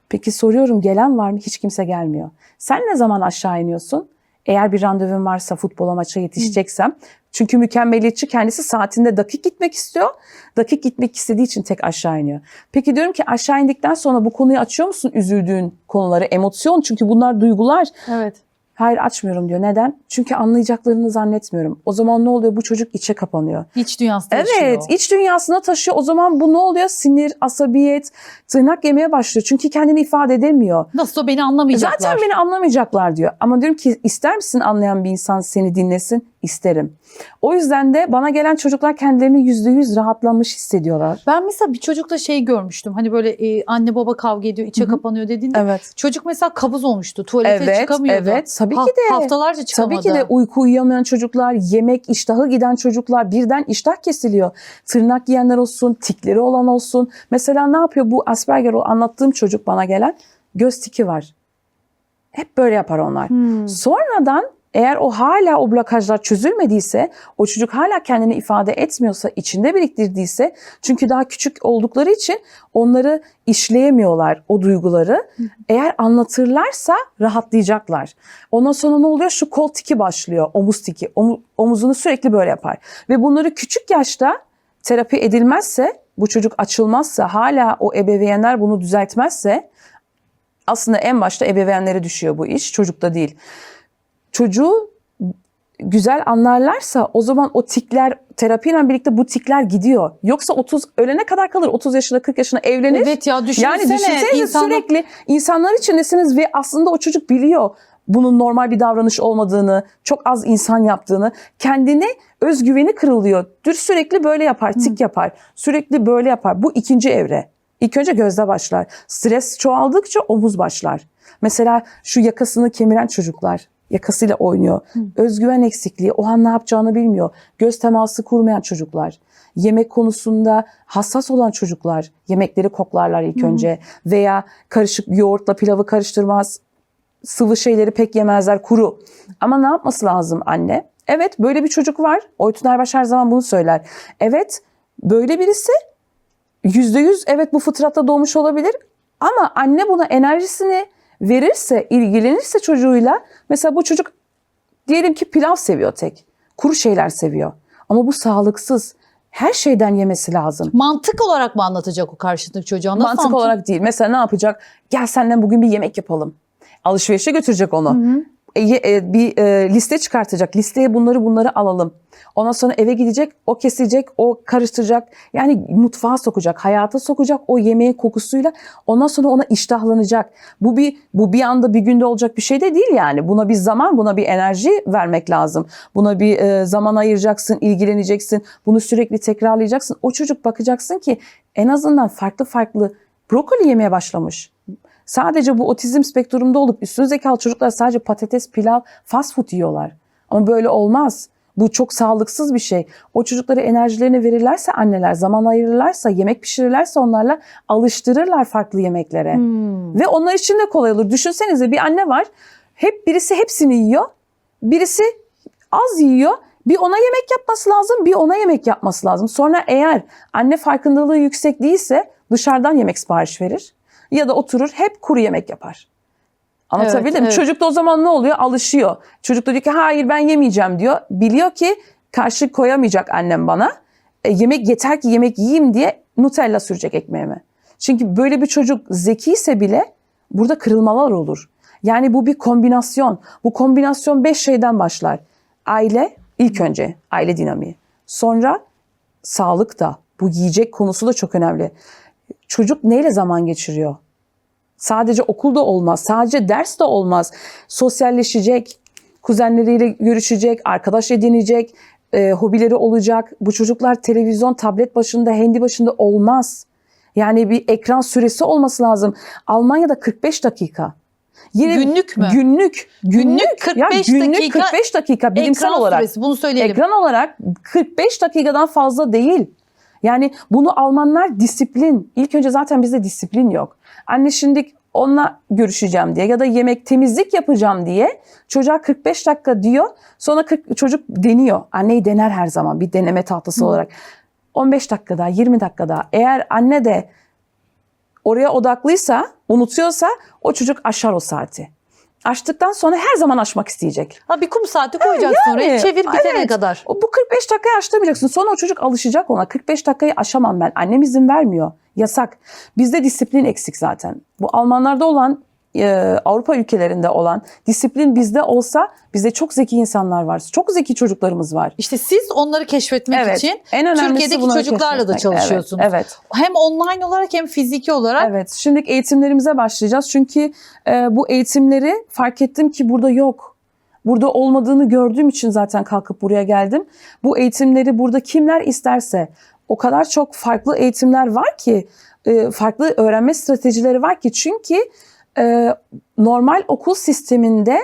Peki soruyorum gelen var mı? Hiç kimse gelmiyor. Sen ne zaman aşağı iniyorsun? Eğer bir randevum varsa, futbola, maça yetişeceksem. Çünkü mükemmeliyetçi, kendisi saatinde dakik gitmek istiyor. Dakik gitmek istediği için tek aşağı iniyor. Peki diyorum ki aşağı indikten sonra bu konuyu açıyor musun? Üzüldüğün konuları, emosyon, çünkü bunlar duygular. Evet. Hayır açmıyorum diyor. Neden? Çünkü anlayacaklarını zannetmiyorum. O zaman ne oluyor? Bu çocuk içe kapanıyor. İç dünyasında yaşıyor. Evet, iç dünyasına taşıyor. O zaman bu ne oluyor? Sinir, asabiyet, tırnak yemeye başlıyor. Çünkü kendini ifade edemiyor. Nasıl beni anlamayacaklar? Zaten beni anlamayacaklar diyor. Ama diyorum ki ister misin anlayan bir insan seni dinlesin? isterim. O yüzden de bana gelen çocuklar kendilerini %100 rahatlamış hissediyorlar. Ben mesela bir çocukta şey görmüştüm. Hani böyle anne baba kavga ediyor, içe kapanıyor dediğinde. Evet. Çocuk mesela kabız olmuştu. Tuvalete çıkamıyordu. Evet, tabii ki de. Haftalarca çıkamadı. Tabii ki de uyku uyuyamayan çocuklar, yemek iştahı giden çocuklar, birden iştah kesiliyor. Tırnak yiyenler olsun, tikleri olan olsun. Mesela ne yapıyor bu Asperger anlattığım çocuk bana gelen? Göz tiki var. Hep böyle yapar onlar. Sonradan eğer o blokajlar çözülmediyse, o çocuk hala kendini ifade etmiyorsa, içinde biriktirdiyse, çünkü daha küçük oldukları için onları işleyemiyorlar, o duyguları. Eğer anlatırlarsa rahatlayacaklar. Ondan sonra ne oluyor? Şu kol tiki başlıyor, omuz tiki. Omuzunu sürekli böyle yapar. Ve bunları küçük yaşta terapi edilmezse, bu çocuk açılmazsa, hala o ebeveynler bunu düzeltmezse, aslında en başta ebeveynlere düşüyor bu iş, çocukta değil. Çocuğu güzel anlarlarsa o zaman o tikler, terapiyle birlikte bu tikler gidiyor. Yoksa ölene kadar kalır. 30 yaşında 40 yaşında evlenir. Evet ya, düşünsene. Yani düşünsenize sürekli insanlar içindesiniz ve aslında o çocuk biliyor bunun normal bir davranış olmadığını, çok az insan yaptığını, kendine özgüveni kırılıyor. Sürekli böyle yapar, tik yapar. Sürekli böyle yapar. Bu ikinci evre. İlk önce gözde başlar. Stres çoğaldıkça omuz başlar. Mesela şu yakasını kemiren çocuklar, yakasıyla oynuyor. Özgüven eksikliği, o an ne yapacağını bilmiyor. Göz teması kurmayan çocuklar. Yemek konusunda hassas olan çocuklar yemekleri koklarlar ilk önce. Veya karışık yoğurtla pilavı karıştırmaz. Sıvı şeyleri pek yemezler, kuru. Ama ne yapması lazım anne? Evet, böyle bir çocuk var. Oytun Erbaş her zaman bunu söyler. Evet, böyle birisi %100 evet bu fıtratta doğmuş olabilir. Ama anne buna enerjisini verirse, ilgilenirse çocuğuyla, mesela bu çocuk diyelim ki pilav seviyor tek. Kuru şeyler seviyor. Ama bu sağlıksız. Her şeyden yemesi lazım. Mantık olarak mı anlatacak o karşıdaki çocuğa? Nasıl Mantık olarak değil. Mesela ne yapacak? Gel senden bugün bir yemek yapalım. Alışverişe götürecek onu. Bir liste çıkartacak. Listeye bunları alalım. Ondan sonra eve gidecek, o kesecek, o karıştıracak. Yani mutfağa sokacak, hayata sokacak o yemeğin kokusuyla. Ondan sonra ona iştahlanacak. Bu bir anda bir günde olacak bir şey de değil yani. Buna bir zaman, buna bir enerji vermek lazım. Buna bir zaman ayıracaksın, ilgileneceksin. Bunu sürekli tekrarlayacaksın. O çocuk bakacaksın ki en azından farklı brokoli yemeye başlamış. Sadece bu otizm spektrumda olup üstün zekalı çocuklar sadece patates, pilav, fast food yiyorlar. Ama böyle olmaz. Bu çok sağlıksız bir şey. O çocuklara enerjilerini verirlerse anneler, zaman ayırırlarsa, yemek pişirirlerse onlarla alıştırırlar farklı yemeklere. Ve onlar için de kolay olur. Düşünsenize bir anne var. Birisi hepsini yiyor. Birisi az yiyor. Bir ona yemek yapması lazım, bir ona yemek yapması lazım. Sonra eğer anne farkındalığı yüksek değilse dışarıdan yemek sipariş verir. Ya da oturur hep kuru yemek yapar. Anlatabildim mi? Evet. Çocuk da o zaman ne oluyor? Alışıyor. Çocuk da diyor ki hayır ben yemeyeceğim diyor. Biliyor ki karşı koyamayacak annem bana. Yemek yeter ki yemek yiyeyim diye Nutella sürecek ekmeğime. Çünkü böyle bir çocuk zekiyse bile burada kırılmalar olur. Yani bu bir kombinasyon. Bu kombinasyon 5 şeyden başlar. Aile ilk önce, aile dinamiği. Sonra sağlık da, bu yiyecek konusu da çok önemli. Çocuk neyle zaman geçiriyor? Sadece okulda olmaz, sadece ders de olmaz. Sosyalleşecek, kuzenleriyle görüşecek, arkadaş edinecek, hobileri olacak. Bu çocuklar televizyon, tablet başında, handy başında olmaz. Yani bir ekran süresi olması lazım. Almanya'da 45 dakika. Yine Günlük mü? Günlük 45 dakika bilimsel ekran olarak. süresi, bunu söyleyelim. Ekran olarak 45 dakikadan fazla değil. Yani bunu Almanlar disiplin. İlk önce zaten bizde disiplin yok. Anne şimdi onunla görüşeceğim diye ya da temizlik yapacağım diye çocuğa 45 dakika diyor. Sonra çocuk deniyor. Anneyi dener her zaman bir deneme tahtası olarak. 15 dakikada, 20 dakikada. Eğer anne de oraya odaklıysa, unutuyorsa o çocuk aşar o saati. Aştıktan sonra her zaman aşmak isteyecek. Bir kum saati koyacaksın oraya, çevir bitene kadar. Bu 45 dakikayı aştırmayacaksın. Sonra o çocuk alışacak ona. 45 dakikayı aşamam ben. Annem izin vermiyor. Yasak. Bizde disiplin eksik zaten. Bu Almanlarda olan, Avrupa ülkelerinde olan disiplin bizde olsa, bizde çok zeki insanlar var. Çok zeki çocuklarımız var. İşte siz onları keşfetmek için en önemlisi Türkiye'deki bunları çocuklarla da keşfetmek. çalışıyorsunuz. Evet. Hem online olarak hem fiziki olarak. Evet. Şimdi eğitimlerimize başlayacağız. Çünkü bu eğitimleri fark ettim ki burada yok. Burada olmadığını gördüğüm için zaten kalkıp buraya geldim. Bu eğitimleri burada kimler isterse, o kadar çok farklı eğitimler var ki, farklı öğrenme stratejileri var ki, çünkü normal okul sisteminde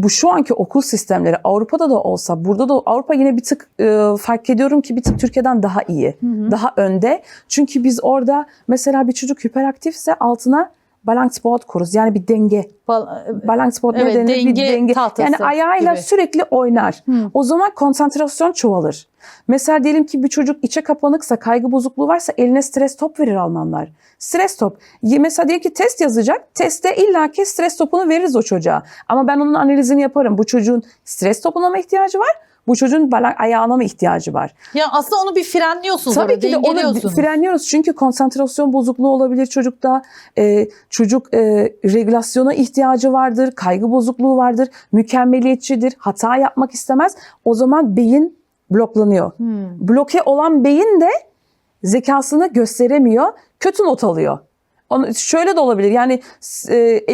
şu anki okul sistemleri Avrupa'da da olsa, burada da Avrupa yine bir tık fark ediyorum ki bir tık Türkiye'den daha iyi, daha önde. Çünkü biz orada mesela bir çocuk hiperaktifse altına Balanceboard kuruz. Yani bir denge. Balanceboard evet, ne denir? Bir denge. Yani ayağıyla gibi. sürekli oynar. O zaman konsantrasyon çoğalır. Mesela diyelim ki bir çocuk içe kapanıksa, kaygı bozukluğu varsa eline stres top verir Almanlar. Stres top. Mesela diyelim ki test yazacak. Testte illaki stres topunu veririz o çocuğa. Ama ben onun analizini yaparım. Bu çocuğun stres topuna mı ihtiyacı var? Bu çocuğun ayağına mı ihtiyacı var? Ya aslında onu bir frenliyorsunuz. Tabii ki de onu frenliyoruz. Çünkü konsantrasyon bozukluğu olabilir çocukta. Çocuk regülasyona ihtiyacı vardır. Kaygı bozukluğu vardır. Mükemmeliyetçidir. Hata yapmak istemez. O zaman beyin bloklanıyor. Bloke olan beyin de zekasını gösteremiyor. Kötü not alıyor. Şöyle de olabilir. Yani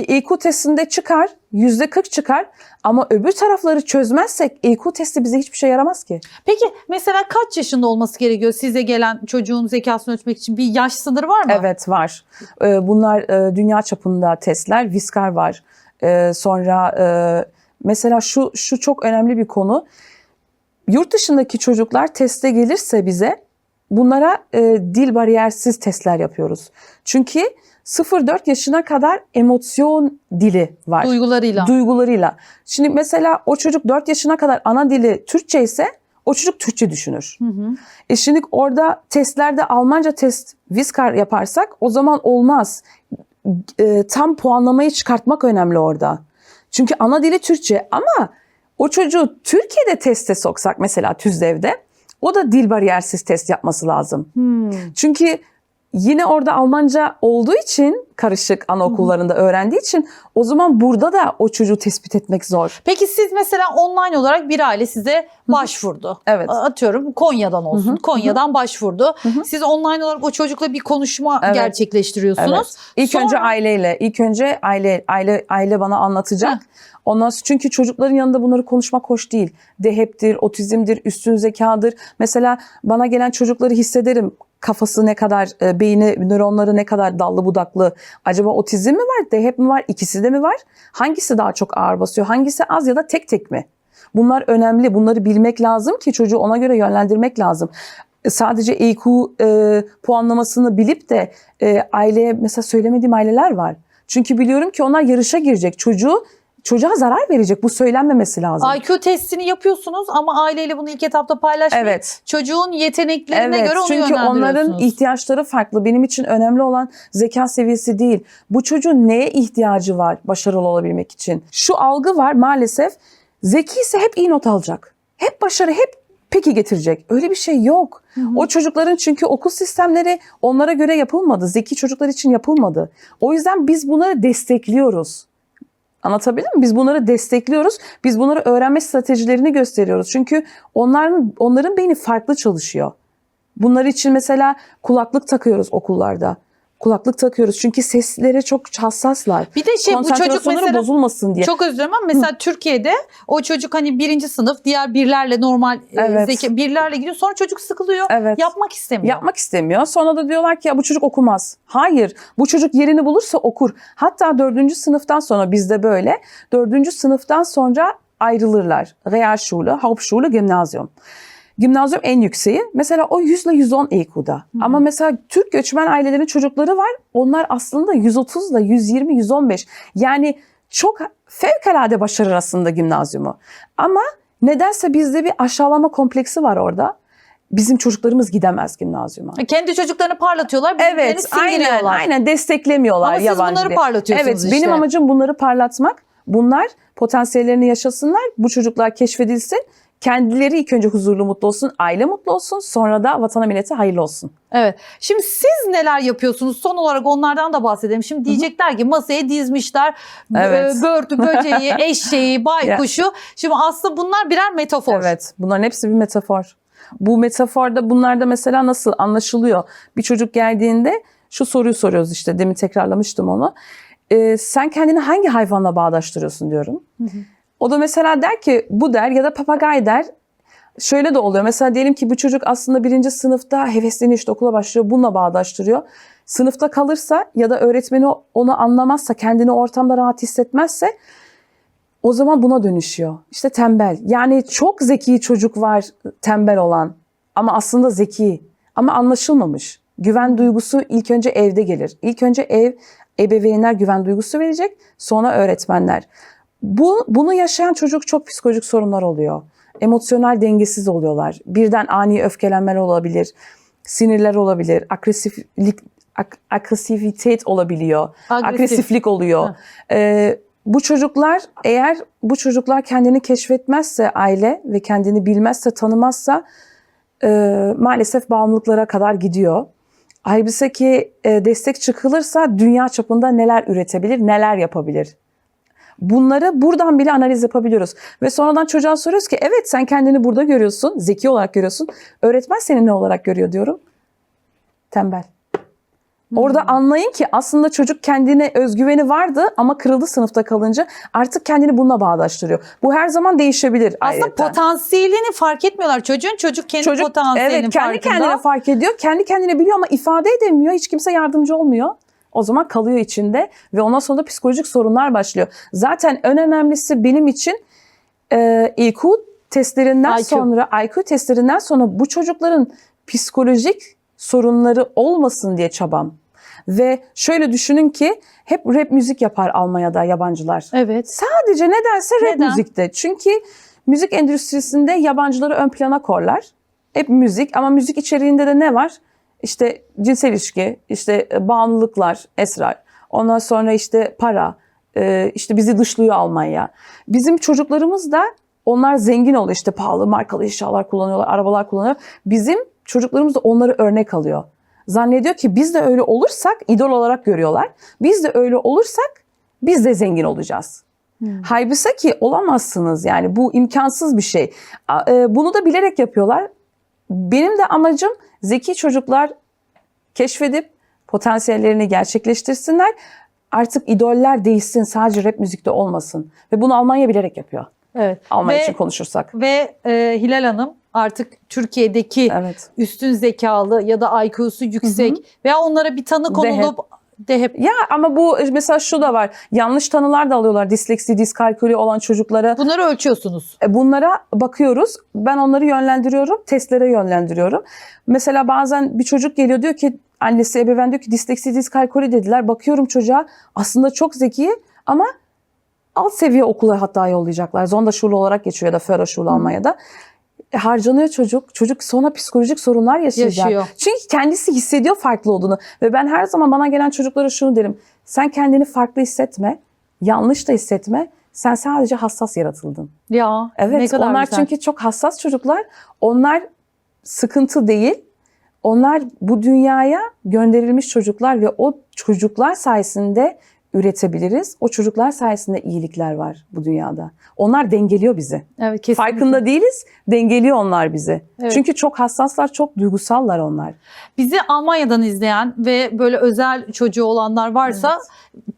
IQ testinde çıkar, %40 çıkar ama öbür tarafları çözmezsek IQ testi bize hiçbir şey yaramaz ki. Peki mesela kaç yaşında olması gerekiyor size gelen çocuğun zekasını ölçmek için? Bir yaş sınırı var mı? Evet, var. Bunlar dünya çapında testler. Viskar var. Sonra mesela şu çok önemli bir konu. Yurt dışındaki çocuklar teste gelirse bize, bunlara dil bariyersiz testler yapıyoruz. Çünkü 0-4 yaşına kadar emosyon dili var. Duygularıyla. Şimdi mesela o çocuk 4 yaşına kadar ana dili Türkçe ise o çocuk Türkçe düşünür. Şimdi orada testlerde Almanca test, Viskar yaparsak o zaman olmaz. Tam puanlamayı çıkartmak önemli orada. Çünkü ana dili Türkçe ama o çocuğu Türkiye'de teste soksak, mesela TÜZDEV'de, o da dil bariyersiz test yapması lazım. Çünkü yine orada Almanca olduğu için, karışık anaokullarında öğrendiği için, o zaman burada da o çocuğu tespit etmek zor. Peki siz mesela online olarak bir aile size başvurdu. Evet. Atıyorum Konya'dan olsun. Konya'dan başvurdu. Siz online olarak o çocukla bir konuşma gerçekleştiriyorsunuz. Evet. İlk önce aileyle. İlk önce aile bana anlatacak. Ondan sonra, çünkü çocukların yanında bunları konuşmak hoş değil. DHEP'tir, otizmdir, üstün zekadır. Mesela bana gelen çocukları hissederim. Kafası ne kadar, beyni, nöronları ne kadar dallı budaklı. Acaba otizm mi var, DHEP mi var, ikisi de mi var? Hangisi daha çok ağır basıyor, hangisi az, ya da tek tek mi? Bunlar önemli. Bunları bilmek lazım ki çocuğu ona göre yönlendirmek lazım. Sadece IQ puanlamasını bilip de aileye mesela söylemediğim aileler var. Çünkü biliyorum ki onlar yarışa girecek. Çocuğa zarar verecek. Bu söylenmemesi lazım. IQ testini yapıyorsunuz ama aileyle bunu ilk etapta paylaşmayın. Evet. Çocuğun yeteneklerine göre onu çünkü onların ihtiyaçları farklı. Benim için önemli olan zeka seviyesi değil. Bu çocuğun neye ihtiyacı var başarılı olabilmek için? Şu algı var maalesef. Zeki ise hep iyi not alacak. Hep başarı, hep peki getirecek. Öyle bir şey yok. O çocukların, çünkü okul sistemleri onlara göre yapılmadı. Zeki çocuklar için yapılmadı. O yüzden biz bunları destekliyoruz. Anlatabildim mi? Biz bunları destekliyoruz. Biz bunları öğrenme stratejilerini gösteriyoruz. Çünkü onların beyni farklı çalışıyor. Bunlar için mesela kulaklık takıyoruz okullarda. Kulaklık takıyoruz çünkü seslere çok hassaslar. Bir de bu çocuk mesela bozulmasın diye. Çok özür dilerim ama mesela Türkiye'de o çocuk hani 1. sınıf, diğer birlerle normal birlerle gidiyor. Sonra çocuk sıkılıyor. Yapmak istemiyor. Yapmak istemiyor. Sonra da diyorlar ki ya bu çocuk okumaz. Hayır. Bu çocuk yerini bulursa okur. Hatta 4. sınıftan sonra bizde böyle. 4. sınıftan sonra ayrılırlar. Realschule, Hauptschule, Gymnasium. Gimnazyum en yükseği. Mesela o 100 ile 110 IQ'da. Ama mesela Türk göçmen ailelerin çocukları var. Onlar aslında 130 ile 120, 115. Yani çok fevkalade başarı aslında gimnazyumu. Ama nedense bizde bir aşağılama kompleksi var orada. Bizim çocuklarımız gidemez gimnazyuma. Kendi çocuklarını parlatıyorlar. Evet, aynen desteklemiyorlar. Ama siz bunları parlatıyorsunuz işte. Benim amacım bunları parlatmak. Bunlar potansiyellerini yaşasınlar. Bu çocuklar keşfedilsin. Kendileri ilk önce huzurlu, mutlu olsun, aile mutlu olsun, sonra da vatana millete hayırlı olsun. Evet. Şimdi siz neler yapıyorsunuz? Son olarak onlardan da bahsedelim. Şimdi diyecekler ki masaya dizmişler börtü, böceği, eşeği, baykuşu. Şimdi aslında bunlar birer metafor. Evet, bunların hepsi bir metafor. Bu metaforda bunlar da mesela nasıl anlaşılıyor? Bir çocuk geldiğinde şu soruyu soruyoruz işte, demin tekrarlamıştım onu. Sen kendini hangi hayvanla bağdaştırıyorsun diyorum. O da mesela der ki bu der ya da papagay der. Şöyle de oluyor. Mesela diyelim ki bu çocuk aslında 1. sınıfta hevesleniyor, işte okula başlıyor. Bununla bağdaştırıyor. Sınıfta kalırsa ya da öğretmeni onu anlamazsa, kendini ortamda rahat hissetmezse o zaman buna dönüşüyor. İşte tembel. Yani çok zeki çocuk var tembel olan ama aslında zeki ama anlaşılmamış. Güven duygusu ilk önce evde gelir. İlk önce ebeveynler güven duygusu verecek, sonra öğretmenler. Bunu yaşayan çocuk çok psikolojik sorunlar oluyor. Emosyonel dengesiz oluyorlar. Birden ani öfkelenmeler olabilir, sinirler olabilir, agresivite olabiliyor, agresiflik oluyor. Bu çocuklar, eğer bu çocuklar kendini keşfetmezse aile ve kendini bilmezse, tanımazsa maalesef bağımlılıklara kadar gidiyor. Halbuki ki destek çıkılırsa dünya çapında neler üretebilir, neler yapabilir. Bunları buradan bile analiz yapabiliyoruz. Ve sonradan çocuğa soruyoruz ki evet sen kendini burada görüyorsun, zeki olarak görüyorsun. Öğretmen seni ne olarak görüyor diyorum? Tembel. Orada anlayın ki aslında çocuk kendine özgüveni vardı ama kırıldı sınıfta kalınca, artık kendini bununla bağdaştırıyor. Bu her zaman değişebilir. Aslında ayrıca. potansiyelini fark etmiyorlar. Çocuk kendi potansiyelinin evet, kendi farkında. kendine fark ediyor. Kendi kendine biliyor ama ifade edemiyor. Hiç kimse yardımcı olmuyor. O zaman kalıyor içinde ve ondan sonra da psikolojik sorunlar başlıyor. Zaten en önemlisi benim için IQ testlerinden sonra bu çocukların psikolojik sorunları olmasın diye çabam. Ve şöyle düşünün ki hep rap müzik yapar Almanya'da yabancılar. Evet. Sadece nedense rap Neden? müzikte. Çünkü müzik endüstrisinde yabancıları ön plana korlar. Hep müzik ama müzik içeriğinde de ne var? İşte cinsel ilişki, işte bağımlılıklar, esrar. Ondan sonra işte para, işte bizi dışlıyor Almanya. Bizim çocuklarımız da onlar zengin oluyor, işte pahalı markalı eşyalar kullanıyorlar, arabalar kullanıyor. Bizim çocuklarımız da onları örnek alıyor. Zannediyor ki biz de öyle olursak, idol olarak görüyorlar. Biz de öyle olursak biz de zengin olacağız. Halbuki ki olamazsınız, yani bu imkansız bir şey. Bunu da bilerek yapıyorlar. Benim de amacım zeki çocuklar keşfedip potansiyellerini gerçekleştirsinler. Artık idoller değişsin, sadece rap müzikte olmasın. Ve bunu Almanya bilerek yapıyor. Evet. Almanya için konuşursak. Ve Hilal Hanım artık Türkiye'deki Evet. üstün zekalı ya da IQ'su yüksek veya onlara bir tanı konulup hep Ya ama bu mesela şu da var. Yanlış tanılar da alıyorlar. Disleksi, diskalkülü olan çocuklara. bunları ölçüyorsunuz. Bunlara bakıyoruz. Ben onları yönlendiriyorum. Testlere yönlendiriyorum. Mesela bazen bir çocuk geliyor, diyor ki annesi, ebeveyn diyor ki disleksi, diskalkülü dediler. Bakıyorum çocuğa, aslında çok zeki ama alt seviye okula hatta yollayacaklar. Sonderschule olarak geçiyor ya da Förderschule Almanya'da. Harcanıyor çocuk. Çocuk sonra psikolojik sorunlar yaşayacak. Çünkü kendisi hissediyor farklı olduğunu. Ve ben her zaman bana gelen çocuklara şunu derim. Sen kendini farklı hissetme. Yanlış da hissetme. Sen sadece hassas yaratıldın. Ya Evet, ne kadar onlar güzel. çünkü çok hassas çocuklar. Onlar sıkıntı değil. Onlar bu dünyaya gönderilmiş çocuklar ve o çocuklar sayesinde üretebiliriz. O çocuklar sayesinde iyilikler var bu dünyada. Onlar dengeliyor bizi. Evet, kesinlikle. Farkında değiliz, dengeliyor onlar bizi. Evet. Çünkü çok hassaslar, çok duygusallar onlar. Bizi Almanya'dan izleyen ve böyle özel çocuğu olanlar varsa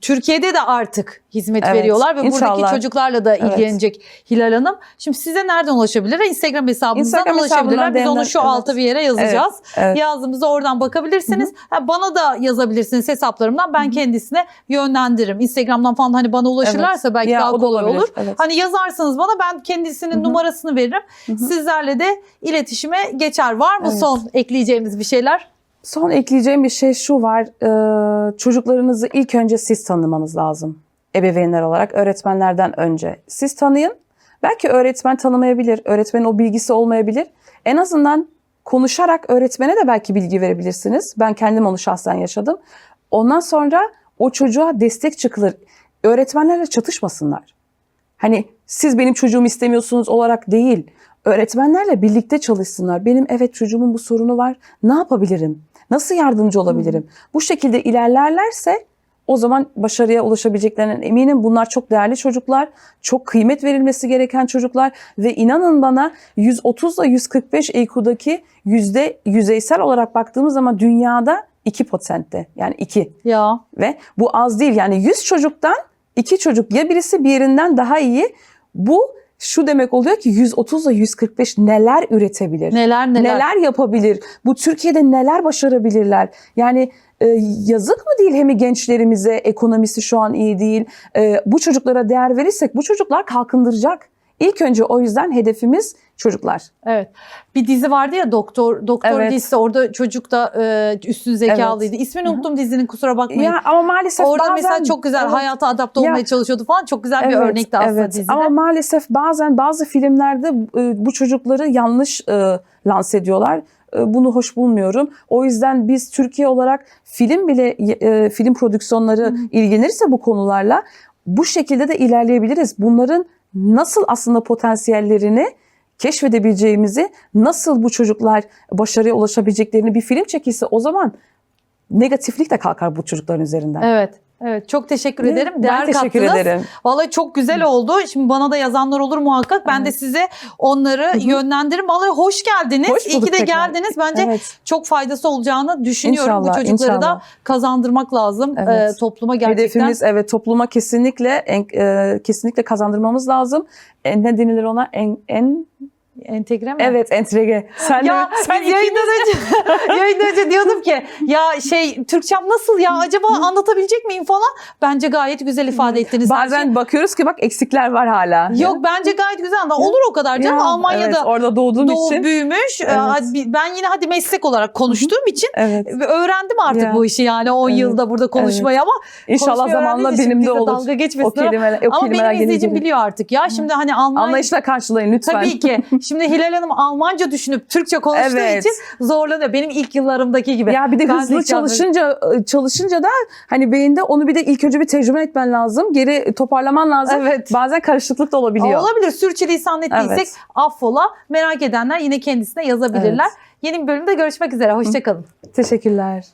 Türkiye'de de artık hizmet Evet, veriyorlar ve inşallah. buradaki çocuklarla da ilgilenecek Hilal Hanım. Şimdi size nereden ulaşabilir? Instagram hesabımızdan Instagram ulaşabilirler. hesabından Biz onu DM'den, şu evet. alta bir yere yazacağız. Evet. Yazdığımızda oradan bakabilirsiniz. Bana da yazabilirsiniz hesaplarımdan. Ben kendisine yönlendiririm. Instagram'dan falan hani bana ulaşırlarsa belki Ya, daha o da kolay olabilir. olur. Evet. Hani yazarsınız bana, ben kendisinin numarasını veririm. Sizlerle de iletişime geçer. Var mı Evet. son ekleyeceğimiz bir şeyler? Son ekleyeceğim bir şey şu var. Çocuklarınızı ilk önce siz tanımanız lazım. Ebeveynler olarak, öğretmenlerden önce. Siz tanıyın. Belki öğretmen tanımayabilir. Öğretmenin o bilgisi olmayabilir. En azından konuşarak öğretmene de belki bilgi verebilirsiniz. Ben kendim onu şahsen yaşadım. Ondan sonra o çocuğa destek çıkılır. Öğretmenlerle çatışmasınlar. Hani siz benim çocuğumu istemiyorsunuz olarak değil. Öğretmenlerle birlikte çalışsınlar. Benim evet çocuğumun bu sorunu var. Ne yapabilirim? Nasıl yardımcı olabilirim? Bu şekilde ilerlerlerse o zaman başarıya ulaşabileceklerinden eminim. Bunlar çok değerli çocuklar. Çok kıymet verilmesi gereken çocuklar. Ve inanın bana 130 ile 145 IQ'daki yüzeysel olarak baktığımız zaman dünyada 2%'te. Yani 2. Ya. Ve bu az değil. Yani 100 çocuktan 2 çocuk, ya birisi bir yerinden daha iyi. Bu şu demek oluyor ki 130 ile 145 neler üretebilir? Neler. Yapabilir? Bu Türkiye'de neler başarabilirler? Yani yazık mı değil hem gençlerimize, ekonomisi şu an iyi değil. Bu çocuklara değer verirsek bu çocuklar kalkındıracak. İlk önce o yüzden hedefimiz çocuklar. Evet. Bir dizi vardı ya Doktor Evet. dizisi, orada çocuk da üstün zekalıydı. İsmini unuttum dizinin, kusura bakmayın. Ya ama maalesef Orada bazen, mesela çok güzel evet, hayata adapte olmaya çalışıyordu falan. Çok güzel bir evet, örnekti aslında evet. dizide. Ama maalesef bazen bazı filmlerde bu çocukları yanlış lanse ediyorlar. Bunu hoş bulmuyorum. O yüzden biz Türkiye olarak film prodüksiyonları ilgilenirse bu konularla bu şekilde de ilerleyebiliriz. Bunların nasıl aslında potansiyellerini keşfedebileceğimizi, nasıl bu çocuklar başarıya ulaşabileceklerini bir film çekilse o zaman negatiflik de kalkar bu çocukların üzerinden. Evet. Evet, çok teşekkür ederim. Ben Değer teşekkür kattınız. ederim. Vallahi çok güzel oldu. Şimdi bana da yazanlar olur muhakkak. Ben de size onları yönlendiririm. Vallahi hoş geldiniz. Hoş İyi bulduk ki de tekrar. geldiniz. Bence Evet. çok faydası olacağını düşünüyorum. İnşallah, Bu çocukları da inşallah. kazandırmak lazım. Evet. Topluma gerçekten. Hedefimiz topluma kesinlikle kazandırmamız lazım. Ne denilir ona? Entegre mi? Evet, entegre. Sen Yayından önce diyordum ki ya Türkçem nasıl ya, acaba anlatabilecek miyim falan. Bence gayet güzel ifade ettiniz. bazen bakıyoruz ki bak eksikler var hala. Yok, bence gayet güzel. Olur o kadar canım. Ya, Almanya'da evet, orada doğduğum için. büyümüş. Evet. Ben yine hadi meslek olarak konuştuğum için Evet. öğrendim artık Ya. bu işi, yani 10 Evet. yılda burada konuşmayı ama İnşallah konuşmayı zamanla öğrendiğiniz için benim de bize olur. dalga geçmesin. O kelimeler Ama benim izleyicim gelecek. biliyor artık ya. Şimdi hani Almanya... Anlayışla karşılayın lütfen. Tabii ki. Şimdi Hilal Hanım Almanca düşünüp Türkçe konuştuğu Evet. için zorlanıyor. Benim ilk yıllarımdaki gibi. Ya bir de Ben hızlı hiç yapmadım. çalışınca da hani beyinde onu bir de ilk önce bir tecrübe etmen lazım. Geri toparlaman lazım. Evet. Bazen karışıklık da olabiliyor. Olabilir. Sürçülisan ettiysek Evet. affola. Merak edenler yine kendisine yazabilirler. Evet. Yeni bir bölümde görüşmek üzere. Hoşça kalın. Teşekkürler.